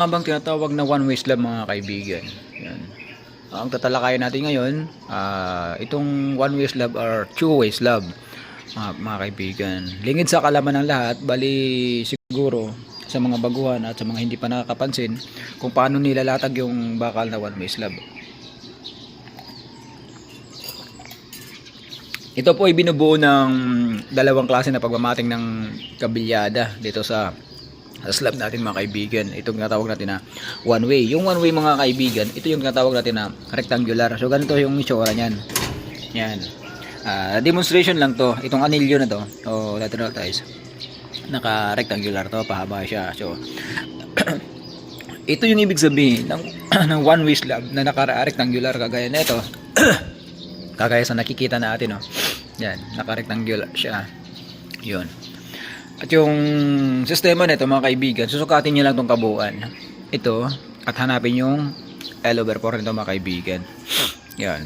Habang tinatawag na one way slab mga kaibigan. Yan. Ang tatalakayin natin ngayon, itong one way slab or two way slab mga kaibigan. Lingid sa kalaman ng lahat, bali siguro sa mga baguhan at sa mga hindi pa nakakapansin kung paano nilalatag yung bakal na one way slab. Ito po ay binubuo ng dalawang klase na pagmamating ng kabilyada dito sa slab natin mga kaibigan. Ito yung tinatawag natin na one way. Yung one way mga kaibigan, ito yung tinatawag natin na rectangular. So ganito yung itsura niyan. Yan. Demonstration lang to. Itong anilyo na to o lateral ties. Naka-rectangular to, pahaba siya. So ito yung ibig sabihin ng one way slab na naka-rectangular kagaya nito. Kagaya sa nakikita natin, no. Yan, naka-rectangular siya. 'Yun. At yung sistema nito mga kaibigan, susukatin niyo lang tong kabuuan. Ito at hanapin yung L over 4 nito mga kaibigan. Yan.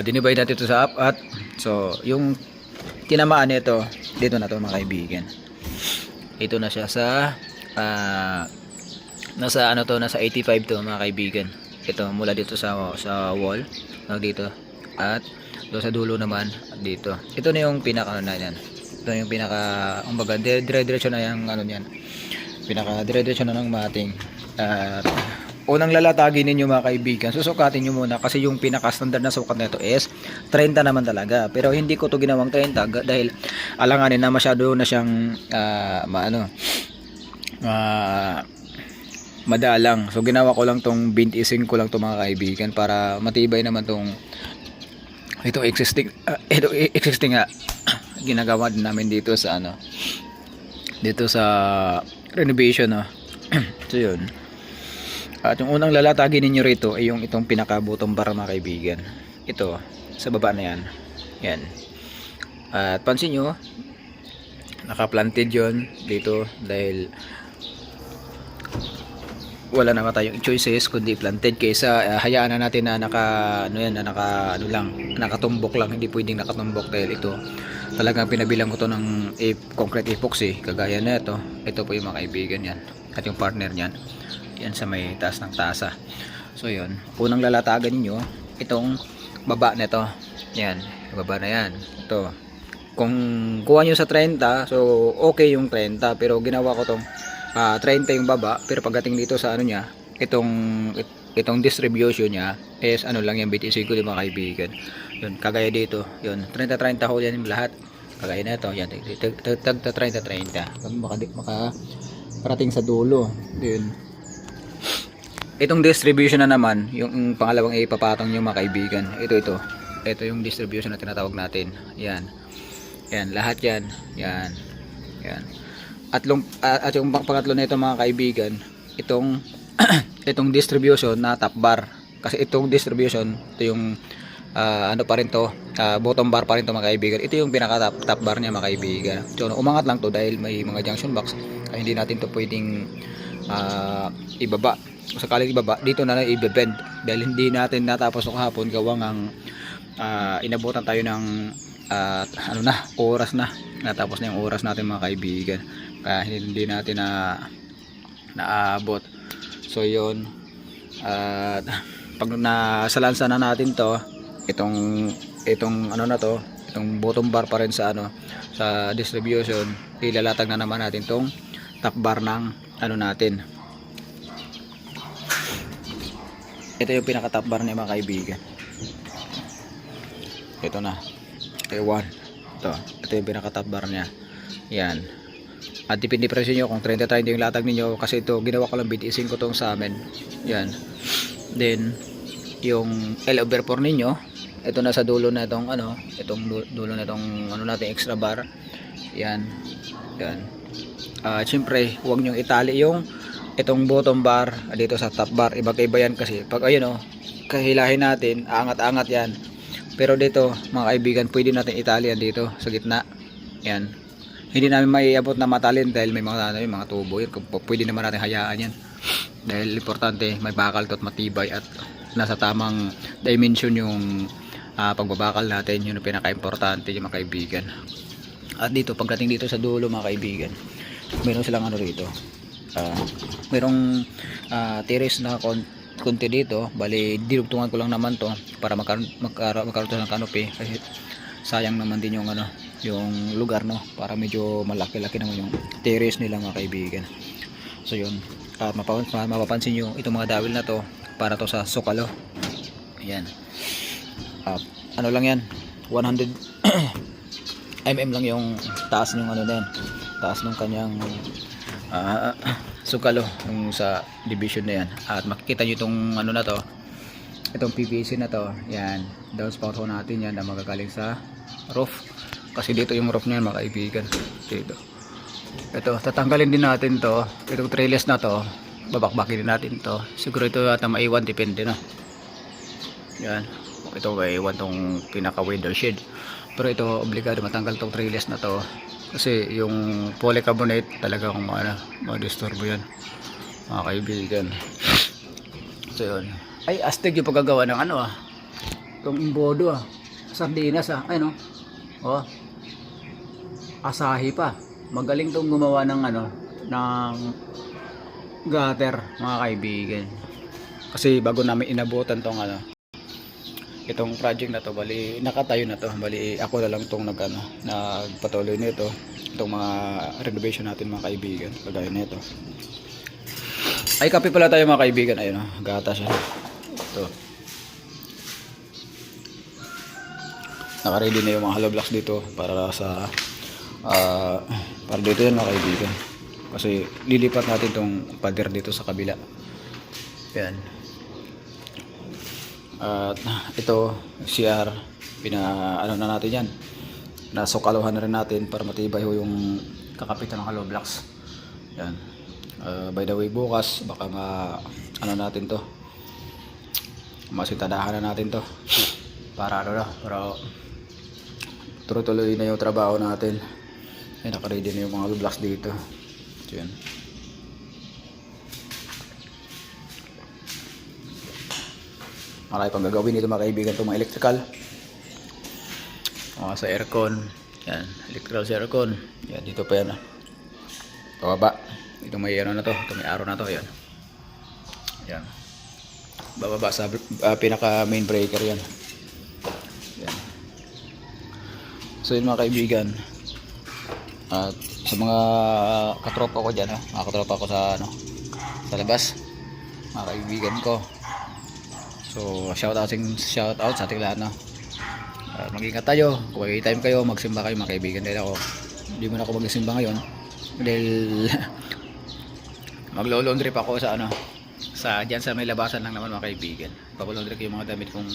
Dinivide natin ito sa up at so yung tinamaan nito dito na to mga kaibigan. Ito na siya sa nasa ano to, nasa 85 to mga kaibigan. Ito mula dito sa wall, dito at doon sa dulo naman dito. Ito na yung pinaka na yan. Ito yung pinaka umbaga dire-diretso na yung ano niyan. Pinaka dire-diretso na ng mating. Unang lalatagin ninyo mga kaibigan, susukatin niyo muna kasi yung pinaka standard na sukat nito is 30 naman talaga. Pero hindi ko to ginawang 30 dahil alanganin na masyado na siyang madalang. So ginawa ko lang tong 25 ko lang to mga kaibigan para matibay naman tong ito existing ginagawa din namin dito sa dito sa renovation, no. So yun. At yung unang lalatagin ninyo rito ay yung itong pinaka-bottom bar mga kaibigan. Ito sa baba na yan. Yan. At pansin nyo, naka-planted yon dito dahil wala naman tayong choices kundi planted kaysa hayaan na natin na nakatumbok lang. Hindi pwedeng nakatumbok dahil ito talagang pinabilang ko to ng concrete epoxy kagaya na ito po yung mga kaibigan yan at yung partner niyan yan sa may taas ng tasa. So yun, unang lalatagan niyo itong baba nito, yan baba na yan. Ito kung kuha nyo sa 30, so okay yung 30, pero ginawa ko tong 30 yung baba, pero pagdating dito sa ano niya, itong distribution niya is ano lang yung BTC ko, mga kaibigan. Yun, kagaya dito, yun 30-30 ho yan lahat. Kagaya na ito, yan 30-30 maka parating sa dulo. Yun. Itong distribution na naman, yung pangalawang ipapatong nyo mga kaibigan. Ito yung distribution na tinatawag natin. Yan. Yan, lahat yan. Yan. Yan. At yung pangatlo na ito mga kaibigan, itong distribution na top bar. Kasi itong distribution, ito yung ano pa rin to, bottom bar pa rin to mga kaibigan. Ito yung pinaka top bar niya mga kaibigan. So umangat lang to dahil may mga junction box. Kaya hindi natin to pwedeng ibaba. Sakaling ibaba, dito na lang i-bend dahil hindi natin natapos ng hapon gawang inabutan tayo ng oras na. Natapos na yung oras natin mga kaibigan. Kaya hindi natin naabot. So yun, pag nasalansa na natin to, itong ano na to, itong bottom bar pa rin sa sa distribution, ilalatag na naman natin tong top bar ng natin. Ito yung pinaka top bar niya mga kaibigan. Ito na, ito yung pinaka top bar niya. Yan. At depende pa rin nyo kung 30-30 yung latag ninyo, kasi ito ginawa ko lang 25 ko tong sa amin. Yan. Then yung L over 4 ninyo, ito na sa dulo na itong itong dulo na itong natin extra bar. Yan. Yan. Siyempre huwag nyo itali yung itong bottom bar dito sa top bar. Iba-iba yan kasi pag kahilahin natin, aangat-angat yan. Pero dito mga kaibigan, pwede natin itali yan dito sa gitna. Yan. Hindi namin maiabot na matalin dahil may mga tubo yan. Pwede naman natin hayaan yan dahil importante may bakal to at matibay at nasa tamang dimension yung pagbabakal natin. Yun ang pinaka-importante yung mga kaibigan. At dito pagdating dito sa dulo mga kaibigan, meron silang rito, Merong tiris na konti dito, bali dinugtungan ko lang naman to para magkaroon ng canopy, kasi sayang naman din yung yung lugar, no, para medyo malaki-laki naman yung terrace nila mga kaibigan. So yun, at mapapansin nyo itong mga dawil na to, para to sa sukalo. Ayan, ano lang yan, 100 mm lang yung taas ng na yan, taas ng kanyang sukalo yung sa division na yan. At makikita nyo itong na to, itong PVC na to, yan, downspout ho natin yan na magagaling sa roof, kasi dito yung roof niyan mga kaibigan. Dito, ito tatanggalin din natin to, itong trellis na to, babakbakin din natin to. Siguro ito ata maiwan, depende na. Yan, ito maiwan tong pinaka window shade, pero ito obligado matanggal tong trellis na to, kasi yung polycarbonate talaga kung ma-disturbo yan mga kaibigan. So yun, ay astig yung paggagawa ng itong imbodo sardinas ay no, Asahi pa, magaling tong gumawa ng ng gutter mga kaibigan. Kasi bago namin inabutan tong itong project na to, bali nakatayo na to, bali ako na lang tong nagpatuloy nito, itong mga renovation natin mga kaibigan, kagaya nito. Ay, kape pala tayo mga kaibigan. Ayun gata siya. Ito, naka-ready na yung mga hollow blocks dito para sa para dito yan mga kaibigan, kasi lilipat natin tong pader dito sa kabila. Yan. At ito CR, na natin yan, nasukaluhan na rin natin para matibay ho yung kakapitan ng hollow blocks. Yan. By the way, bukas baka natin to, masitadahan na natin to para para tuloy-tuloy na yung trabaho natin. Yan, naka-ready na yung mga hollow blocks dito. Yan. Marami pang gagawin dito mga kaibigan, itong mga electrical, sa aircon. Yan, electrical sa aircon. Yan, dito pa yan pababa. Ito may na to, ito may arrow na to. Yan, yan, bababa sa pinaka main breaker yan. Yan. So yun mga kaibigan, at sa mga katropa ko dyan, mga katropa ko sa sa labas, mga kaibigan ko, so shout out sa ating lahat, mag-ingat tayo, kung may time kayo magsimba kayo mga kaibigan. Dahil ako, hindi mo na ako magsimba ngayon dahil maglo-laundry pa ako sa dyan sa may labasan lang naman mga kaibigan. Papalaundry ko yung mga damit kung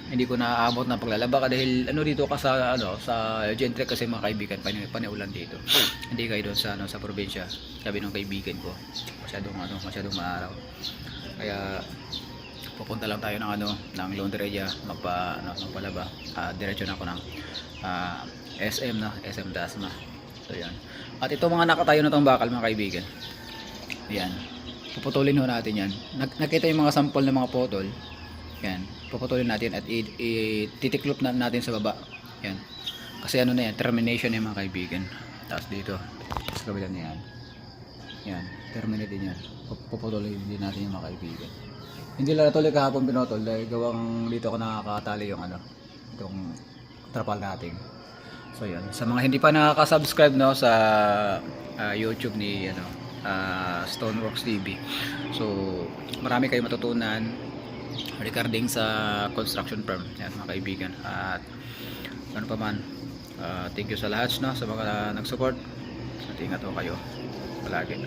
hindi ko naaabot na paglalaba, dahil dito ka sa sa Gentrek kasi mga kaibigan, paniulan dito. Hindi kayo doon sa probinsya, sabi ng kaibigan ko, masyadong maaraw. Kaya pupunta lang tayo ng laundrya, magpalaba. Diretso na ako ng SM SM Dasma. So yan. At ito mga nakatayo na tong bakal mga kaibigan, yan, puputulin ho natin yan. Nakita yung mga sample ng mga putol. Yan, puputulin natin at titiklop na natin sa baba. Yan, kasi na yan, termination yan mga kaibigan. Tapos dito sa kabilang yan, yan, terminate din yan. Puputulin din natin yung mga kaibigan. Hindi lang natuloy kahapon pinutol dahil gawang dito ako nakakatali yung itong trapal natin. So yan, sa mga hindi pa nakaka-subscribe sa YouTube ni Stoneworks TV, so marami kayong matutunan regarding sa construction firm yan mga kaibigan. At ano pa man, thank you sa lahat sa mga nag-support. At ingat ho kayo palagi.